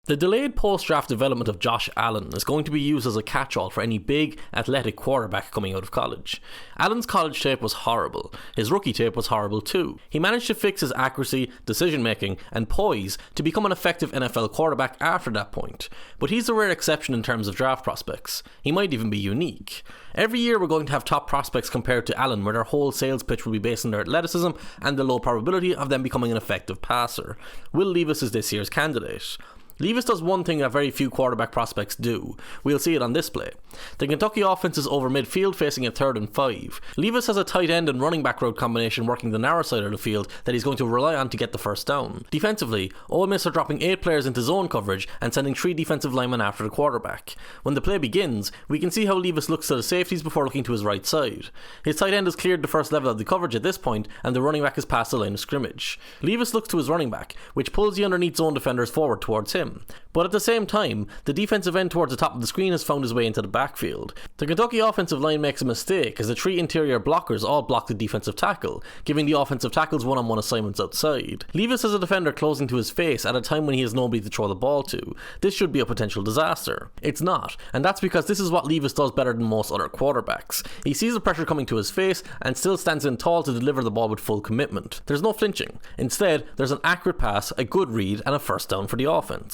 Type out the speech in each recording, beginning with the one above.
The delayed post-draft development of Josh Allen is going to be used as a catch-all for any big, athletic quarterback coming out of college. Allen's college tape was horrible. His rookie tape was horrible too. He managed to fix his accuracy, decision-making, and poise to become an effective NFL quarterback after that point. But he's a rare exception in terms of draft prospects. He might even be unique. Every year we're going to have top prospects compared to Allen, where their whole sales pitch will be based on their athleticism and the low probability of them becoming an effective passer. Will Levis is this year's candidate. Levis does one thing that very few quarterback prospects do. We'll see it on display. The Kentucky offense is over midfield facing a 3rd and 5. Levis has a tight end and running back route combination working the narrow side of the field that he's going to rely on to get the first down. Defensively, Ole Miss are dropping 8 players into zone coverage and sending 3 defensive linemen after the quarterback. When the play begins, we can see how Levis looks to the safeties before looking to his right side. His tight end has cleared the first level of the coverage at this point, and the running back is past the line of scrimmage. Levis looks to his running back, which pulls the underneath zone defenders forward towards him. But at the same time, the defensive end towards the top of the screen has found his way into the backfield. The Kentucky offensive line makes a mistake as the 3 interior blockers all block the defensive tackle, giving the offensive tackles one-on-one assignments outside. Levis has a defender closing to his face at a time when he has nobody to throw the ball to. This should be a potential disaster. It's not, and that's because this is what Levis does better than most other quarterbacks. He sees the pressure coming to his face and still stands in tall to deliver the ball with full commitment. There's no flinching. Instead, there's an accurate pass, a good read, and a first down for the offense.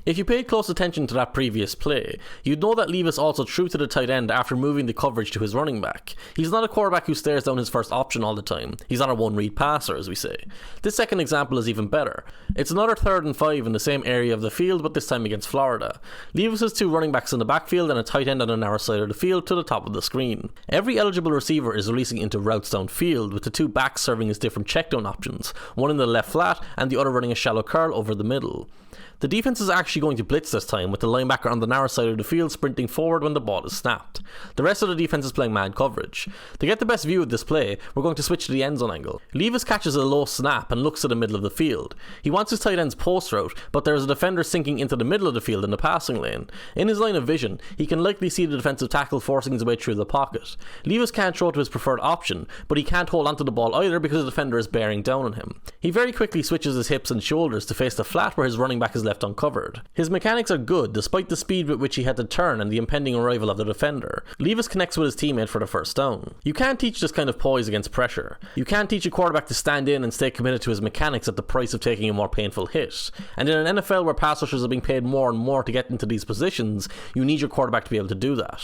If you paid close attention to that previous play, you'd know that Levis also threw to the tight end after moving the coverage to his running back. He's not a quarterback who stares down his first option all the time. He's not a one-read passer, as we say. This second example is even better. It's another 3rd and 5 in the same area of the field, but this time against Florida. Levis has 2 running backs in the backfield and a tight end on the narrow side of the field to the top of the screen. Every eligible receiver is releasing into routes downfield, with the 2 backs serving as different checkdown options, one in the left flat and the other running a shallow curl over the middle. The defense is actually going to blitz this time, with the linebacker on the narrow side of the field sprinting forward when the ball is snapped. The rest of the defense is playing man coverage. To get the best view of this play, we're going to switch to the end zone angle. Levis catches a low snap and looks to the middle of the field. He wants his tight end's post route, but there is a defender sinking into the middle of the field in the passing lane. In his line of vision, he can likely see the defensive tackle forcing his way through the pocket. Levis can't throw to his preferred option, but he can't hold onto the ball either because the defender is bearing down on him. He very quickly switches his hips and shoulders to face the flat where his running back is left uncovered. His mechanics are good despite the speed with which he had to turn and the impending arrival of the defender. Levis connects with his teammate for the first down. You can't teach this kind of poise against pressure. You can't teach a quarterback to stand in and stay committed to his mechanics at the price of taking a more painful hit. And in an NFL where pass rushers are being paid more and more to get into these positions, you need your quarterback to be able to do that.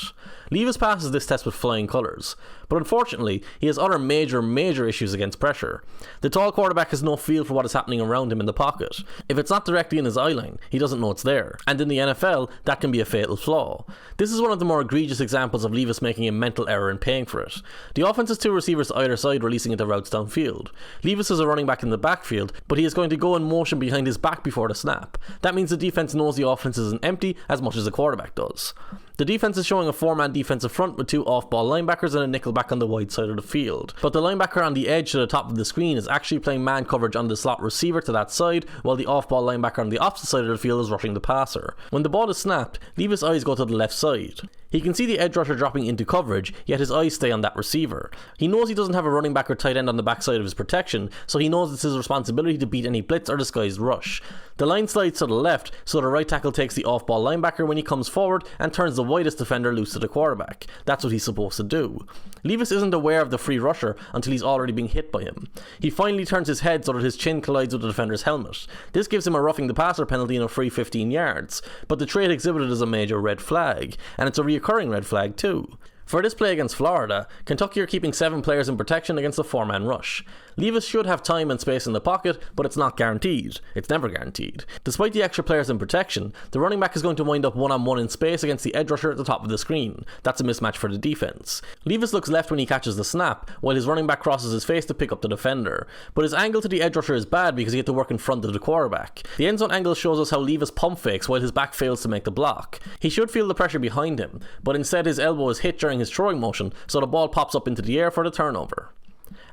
Levis passes this test with flying colours, but unfortunately, he has other major issues against pressure. The tall quarterback has no feel for what is happening around him in the pocket. If it's not directly in his eye line, he doesn't know it's there. And in the NFL, that can be a fatal flaw. This is one of the more egregious examples of Levis making a mental error and paying for it. The offense has 2 receivers either side releasing into routes downfield. Levis is a running back in the backfield, but he is going to go in motion behind his back before the snap. That means the defense knows the offense isn't empty as much as the quarterback does. The defense is showing a 4-man defensive front with 2 off-ball linebackers and a nickel back on the wide side of the field. But the linebacker on the edge to the top of the screen is actually playing man coverage on the slot receiver to that side, while the off-ball linebacker on the opposite side of the field is rushing the passer. When the ball is snapped, Levis' eyes go to the left side. He can see the edge rusher dropping into coverage, yet his eyes stay on that receiver. He knows he doesn't have a running back or tight end on the backside of his protection, so he knows it's his responsibility to beat any blitz or disguised rush. The line slides to the left, so the right tackle takes the off-ball linebacker when he comes forward and turns the widest defender loose to the quarterback. That's what he's supposed to do. Levis isn't aware of the free rusher until he's already being hit by him. He finally turns his head so that his chin collides with the defender's helmet. This gives him a roughing the passer penalty and a free 15 yards, but the trait exhibited is a major red flag, and it's a reoccurring red flag too. For this play against Florida, Kentucky are keeping 7 players in protection against a 4-man rush. Levis should have time and space in the pocket, but it's not guaranteed. It's never guaranteed. Despite the extra players in protection, the running back is going to wind up one-on-one in space against the edge rusher at the top of the screen. That's a mismatch for the defense. Levis looks left when he catches the snap, while his running back crosses his face to pick up the defender. But his angle to the edge rusher is bad because he had to work in front of the quarterback. The end zone angle shows us how Levis pump fakes while his back fails to make the block. He should feel the pressure behind him, but instead his elbow is hit during his throwing motion, so the ball pops up into the air for the turnover.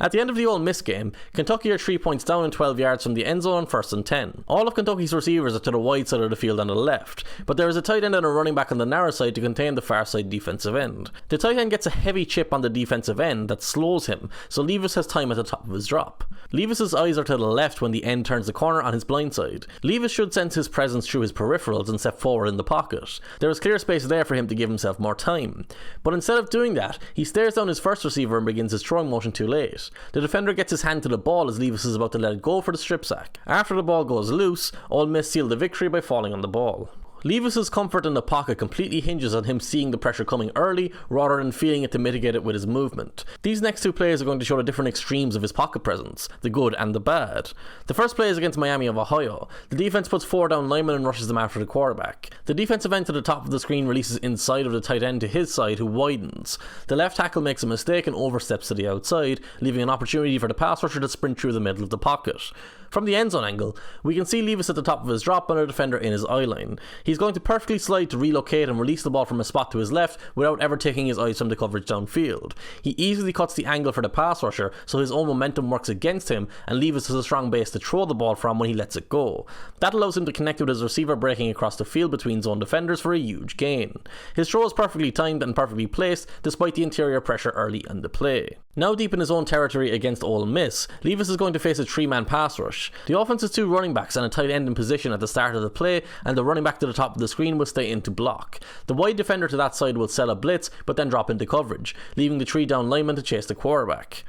At the end of the Ole Miss game, Kentucky are 3 points down and 12 yards from the end zone on 1st and 10. All of Kentucky's receivers are to the wide side of the field on the left, but there is a tight end and a running back on the narrow side to contain the far side defensive end. The tight end gets a heavy chip on the defensive end that slows him, so Levis has time at the top of his drop. Levis's eyes are to the left when the end turns the corner on his blind side. Levis should sense his presence through his peripherals and step forward in the pocket. There is clear space there for him to give himself more time. But instead of doing that, he stares down his first receiver and begins his throwing motion too late. The defender gets his hand to the ball as Levis is about to let it go for the strip sack. After the ball goes loose, Ole Miss seal the victory by falling on the ball. Levis's comfort in the pocket completely hinges on him seeing the pressure coming early rather than feeling it to mitigate it with his movement. These next two plays are going to show the different extremes of his pocket presence, the good and the bad. The first play is against Miami of Ohio. The defense puts 4 down linemen and rushes them after the quarterback. The defensive end to the top of the screen releases inside of the tight end to his side, who widens. The left tackle makes a mistake and oversteps to the outside, leaving an opportunity for the pass rusher to sprint through the middle of the pocket. From the end zone angle, we can see Levis at the top of his drop and a defender in his eye line. He's going to perfectly slide to relocate and release the ball from a spot to his left without ever taking his eyes from the coverage downfield. He easily cuts the angle for the pass rusher, so his own momentum works against him, and Levis has a strong base to throw the ball from when he lets it go. That allows him to connect with his receiver breaking across the field between zone defenders for a huge gain. His throw is perfectly timed and perfectly placed, despite the interior pressure early in the play. Now deep in his own territory against Ole Miss, Levis is going to face a 3-man pass rush. The offense has 2 running backs and a tight end in position at the start of the play, and the running back to the top of the screen will stay in to block. The wide defender to that side will sell a blitz, but then drop into coverage, leaving the 3 down linemen to chase the quarterback.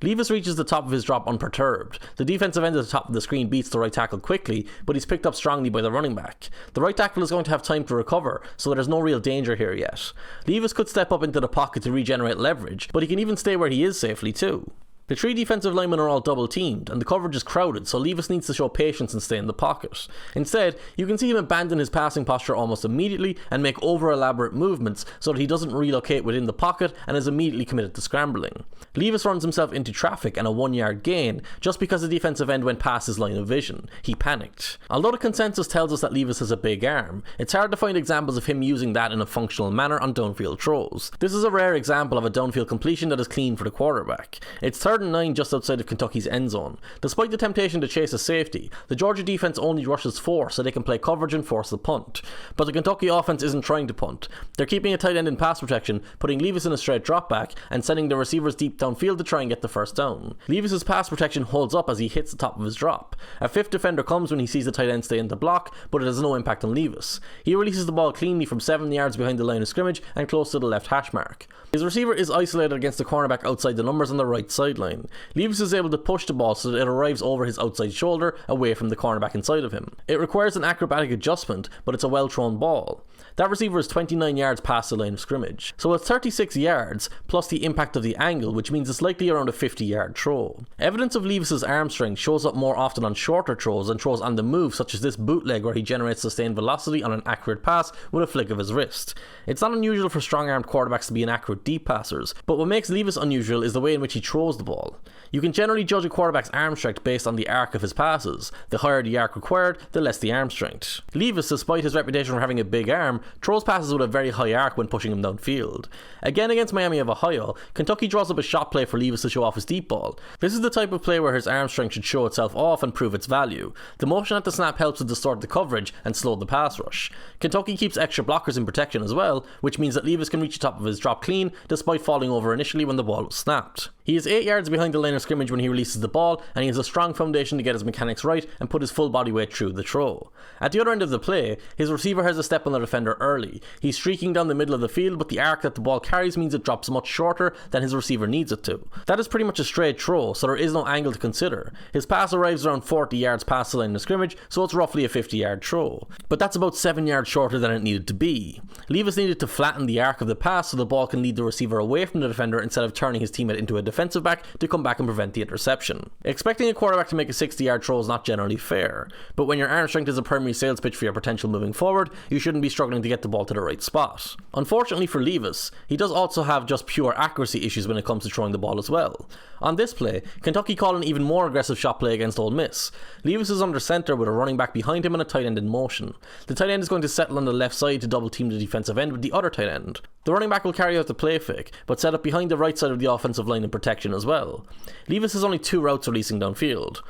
Levis reaches the top of his drop unperturbed. The defensive end at the top of the screen beats the right tackle quickly, but he's picked up strongly by the running back. The right tackle is going to have time to recover, so there's no real danger here yet. Levis could step up into the pocket to regenerate leverage, but he can even stay where he is safely too. The 3 defensive linemen are all double teamed, and the coverage is crowded, so Levis needs to show patience and stay in the pocket. Instead, you can see him abandon his passing posture almost immediately and make over elaborate movements so that he doesn't relocate within the pocket and is immediately committed to scrambling. Levis runs himself into traffic and a 1-yard gain just because the defensive end went past his line of vision. He panicked. Although the consensus tells us that Levis has a big arm, it's hard to find examples of him using that in a functional manner on downfield throws. This is a rare example of a downfield completion that is clean for the quarterback. It's 3rd and 9 just outside of Kentucky's end zone. Despite the temptation to chase a safety, the Georgia defense only rushes 4 so they can play coverage and force the punt. But the Kentucky offense isn't trying to punt. They're keeping a tight end in pass protection, putting Levis in a straight drop back, and sending the receivers deep downfield to try and get the first down. Levis's pass protection holds up as he hits the top of his drop. A 5th defender comes when he sees the tight end stay in the block, but it has no impact on Levis. He releases the ball cleanly from 7 yards behind the line of scrimmage and close to the left hash mark. His receiver is isolated against the cornerback outside the numbers on the right sideline. Levis is able to push the ball so that it arrives over his outside shoulder away from the cornerback inside of him. It requires an acrobatic adjustment, but it's a well thrown ball. That receiver is 29 yards past the line of scrimmage. So it's 36 yards plus the impact of the angle, which means it's likely around a 50-yard throw. Evidence of Levis's arm strength shows up more often on shorter throws and throws on the move, such as this bootleg where he generates sustained velocity on an accurate pass with a flick of his wrist. It's not unusual for strong-armed quarterbacks to be inaccurate deep passers, but what makes Levis unusual is the way in which he throws the ball. You can generally judge a quarterback's arm strength based on the arc of his passes. The higher the arc required, the less the arm strength. Levis, despite his reputation for having a big arm, throws passes with a very high arc when pushing him downfield. Again against Miami of Ohio, Kentucky draws up a shot play for Levis to show off his deep ball. This is the type of play where his arm strength should show itself off and prove its value. The motion at the snap helps to distort the coverage and slow the pass rush. Kentucky keeps extra blockers in protection as well, which means that Levis can reach the top of his drop clean despite falling over initially when the ball was snapped. He is 8 yards behind the line of scrimmage when he releases the ball, and he has a strong foundation to get his mechanics right and put his full body weight through the throw. At the other end of the play, his receiver has a step on the defender early. He's streaking down the middle of the field, but the arc that the ball carries means it drops much shorter than his receiver needs it to. That is pretty much a straight throw, so there is no angle to consider. His pass arrives around 40 yards past the line of scrimmage, so it's roughly a 50-yard throw. But that's about 7 yards shorter than it needed to be. Levis needed to flatten the arc of the pass so the ball can lead the receiver away from the defender instead of turning his teammate into a defensive back to come back and prevent the interception. Expecting a quarterback to make a 60-yard throw is not generally fair, but when your arm strength is a primary sales pitch for your potential moving forward, you shouldn't be struggling to get the ball to the right spot. Unfortunately for Levis, he does also have just pure accuracy issues when it comes to throwing the ball as well. On this play, Kentucky called an even more aggressive shot play against Ole Miss. Levis is under center with a running back behind him and a tight end in motion. The tight end is going to settle on the left side to double team the defensive end with the other tight end. The running back will carry out the play fake, but set up behind the right side of the offensive line in protection as well. well. Levis has only 2 routes releasing downfield.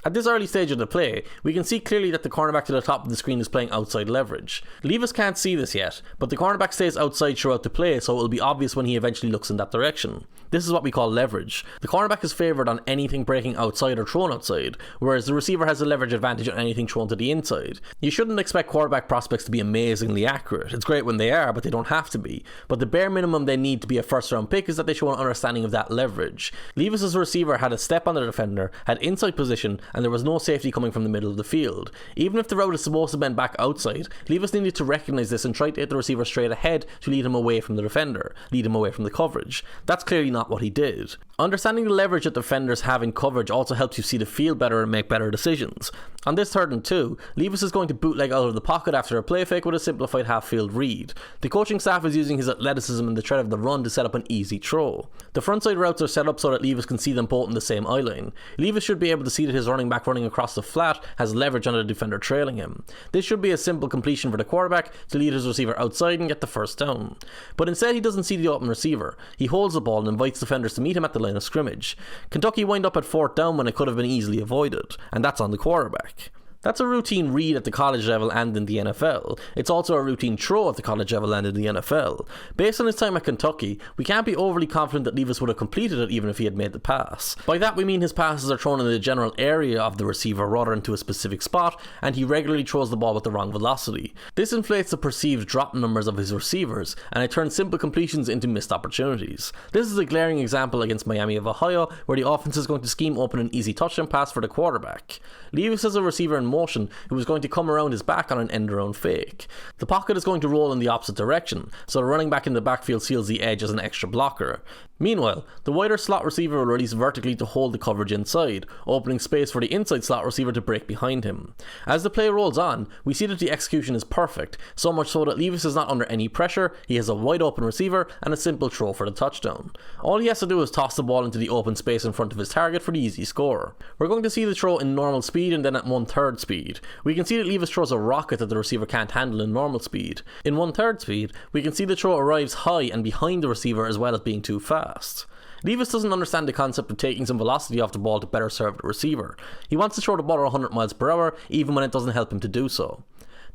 At this early stage of the play, we can see clearly that the cornerback to the top of the screen is playing outside leverage. Levis can't see this yet, but the cornerback stays outside throughout the play, so it will be obvious when he eventually looks in that direction. This is what we call leverage. The cornerback is favoured on anything breaking outside or thrown outside, whereas the receiver has a leverage advantage on anything thrown to the inside. You shouldn't expect quarterback prospects to be amazingly accurate. It's great when they are, but they don't have to be. But the bare minimum they need to be a first round pick is that they show an understanding of that leverage. Levis as a receiver had a step on the defender, had inside position, and there was no safety coming from the middle of the field. Even if the route is supposed to bend back outside, Levis needed to recognise this and try to hit the receiver straight ahead to lead him away from the defender, lead him away from the coverage. That's clearly not what he did. Understanding the leverage that defenders have in coverage also helps you see the field better and make better decisions. On this 3rd and 2, Levis is going to bootleg out of the pocket after a play fake with a simplified half-field read. The coaching staff is using his athleticism and the threat of the run to set up an easy throw. The frontside routes are set up so that Levis can see them both in the same eye line. Levis should be able to see that his running back running across the flat has leverage on the defender trailing him. This should be a simple completion for the quarterback to lead his receiver outside and get the first down. But instead he doesn't see the open receiver. He holds the ball and invites defenders to meet him at the line of scrimmage. Kentucky wind up at 4th down when it could have been easily avoided, and that's on the quarterback. That's a routine read at the college level and in the NFL. It's also a routine throw at the college level and in the NFL. Based on his time at Kentucky, we can't be overly confident that Levis would have completed it even if he had made the pass. By that we mean his passes are thrown in the general area of the receiver rather than to a specific spot, and he regularly throws the ball with the wrong velocity. This inflates the perceived drop numbers of his receivers, and it turns simple completions into missed opportunities. This is a glaring example against Miami of Ohio, where the offense is going to scheme open an easy touchdown pass for the quarterback. Levis is a receiver in motion who is going to come around his back on an end-around fake. The pocket is going to roll in the opposite direction, so the running back in the backfield seals the edge as an extra blocker. Meanwhile, the wider slot receiver will release vertically to hold the coverage inside, opening space for the inside slot receiver to break behind him. As the play rolls on, we see that the execution is perfect, so much so that Levis is not under any pressure, he has a wide open receiver and a simple throw for the touchdown. All he has to do is toss the ball into the open space in front of his target for the easy score. We're going to see the throw in normal speed and then at 1/3 speed. We can see that Levis throws a rocket that the receiver can't handle in normal speed. In 1/3 speed, we can see the throw arrives high and behind the receiver as well as being too fast. Levis doesn't understand the concept of taking some velocity off the ball to better serve the receiver. He wants to throw the ball at 100 miles per hour even when it doesn't help him to do so.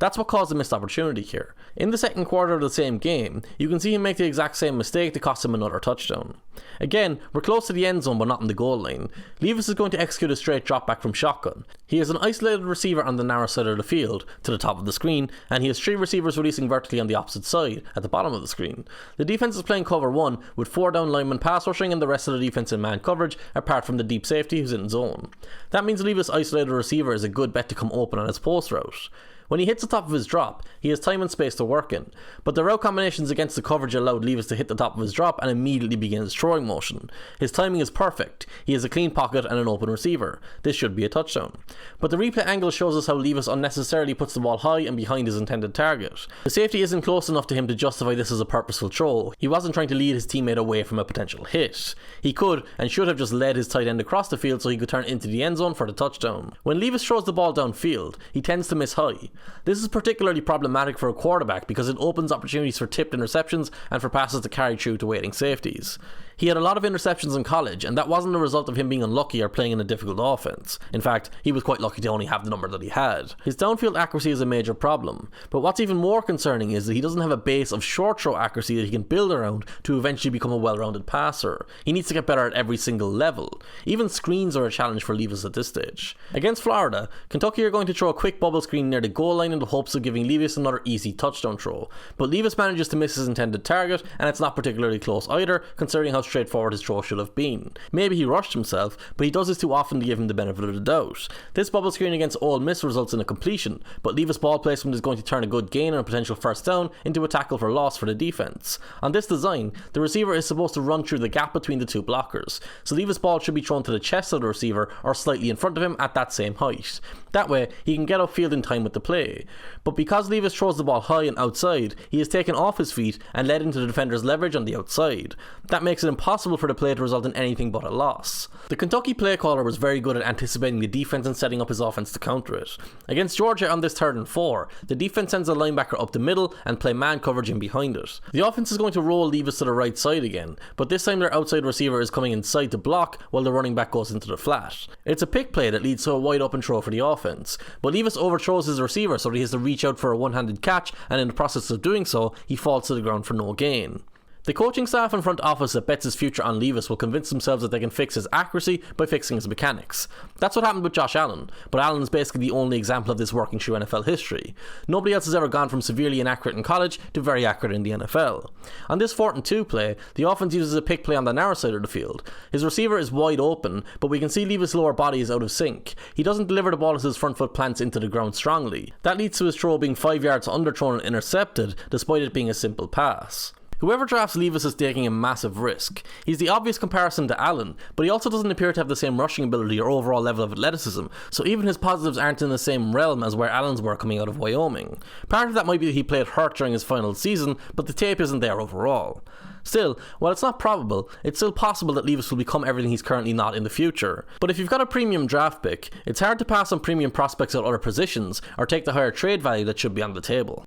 That's what caused a missed opportunity here. In the second quarter of the same game, you can see him make the exact same mistake to cost him another touchdown. Again, we're close to the end zone but not in the goal line. Levis is going to execute a straight drop back from shotgun. He has an isolated receiver on the narrow side of the field, to the top of the screen, and he has 3 receivers releasing vertically on the opposite side, at the bottom of the screen. The defense is playing cover 1, with 4 down linemen pass rushing and the rest of the defense in man coverage, apart from the deep safety who's in zone. That means Levis' isolated receiver is a good bet to come open on his post route. When he hits the top of his drop, he has time and space to work in, but the route combinations against the coverage allowed Levis to hit the top of his drop and immediately begin his throwing motion. His timing is perfect, he has a clean pocket and an open receiver. This should be a touchdown. But the replay angle shows us how Levis unnecessarily puts the ball high and behind his intended target. The safety isn't close enough to him to justify this as a purposeful throw. He wasn't trying to lead his teammate away from a potential hit. He could and should have just led his tight end across the field so he could turn into the end zone for the touchdown. When Levis throws the ball downfield, he tends to miss high. This is particularly problematic for a quarterback because it opens opportunities for tipped interceptions and for passes to carry through to waiting safeties. He had a lot of interceptions in college, and that wasn't a result of him being unlucky or playing in a difficult offense. In fact, he was quite lucky to only have the number that he had. His downfield accuracy is a major problem, but what's even more concerning is that he doesn't have a base of short throw accuracy that he can build around to eventually become a well-rounded passer. He needs to get better at every single level. Even screens are a challenge for Levis at this stage. Against Florida, Kentucky are going to throw a quick bubble screen near the goal line in the hopes of giving Levis another easy touchdown throw, but Levis manages to miss his intended target, and it's not particularly close either, considering how straightforward his throw should have been. Maybe he rushed himself, but he does this too often to give him the benefit of the doubt. This bubble screen against Ole Miss results in a completion, but Levis' ball placement is going to turn a good gain and a potential first down into a tackle for loss for the defense. On this design, the receiver is supposed to run through the gap between the two blockers, so Levis' ball should be thrown to the chest of the receiver or slightly in front of him at that same height. That way, he can get upfield in time with the play. But because Levis throws the ball high and outside, he is taken off his feet and led into the defender's leverage on the outside. That makes it impossible for the play to result in anything but a loss. The Kentucky play caller was very good at anticipating the defense and setting up his offense to counter it. Against Georgia on this 3rd and 4, the defense sends a linebacker up the middle and play man coverage in behind it. The offense is going to roll Levis to the right side again, but this time their outside receiver is coming inside to block while the running back goes into the flat. It's a pick play that leads to a wide open throw for the offense, but Levis overthrows his receiver so that he has to reach out for a one-handed catch, and in the process of doing so, he falls to the ground for no gain. The coaching staff and front office that bets his future on Levis will convince themselves that they can fix his accuracy by fixing his mechanics. That's what happened with Josh Allen, but Allen is basically the only example of this working through NFL history. Nobody else has ever gone from severely inaccurate in college to very accurate in the NFL. On this 4th and 2 play, the offense uses a pick play on the narrow side of the field. His receiver is wide open, but we can see Levis' lower body is out of sync. He doesn't deliver the ball as his front foot plants into the ground strongly. That leads to his throw being 5 yards underthrown and intercepted, despite it being a simple pass. Whoever drafts Levis is taking a massive risk. He's the obvious comparison to Allen, but he also doesn't appear to have the same rushing ability or overall level of athleticism, so even his positives aren't in the same realm as where Allen's were coming out of Wyoming. Part of that might be that he played hurt during his final season, but the tape isn't there overall. Still, while it's not probable, it's still possible that Levis will become everything he's currently not in the future. But if you've got a premium draft pick, it's hard to pass on premium prospects at other positions, or take the higher trade value that should be on the table.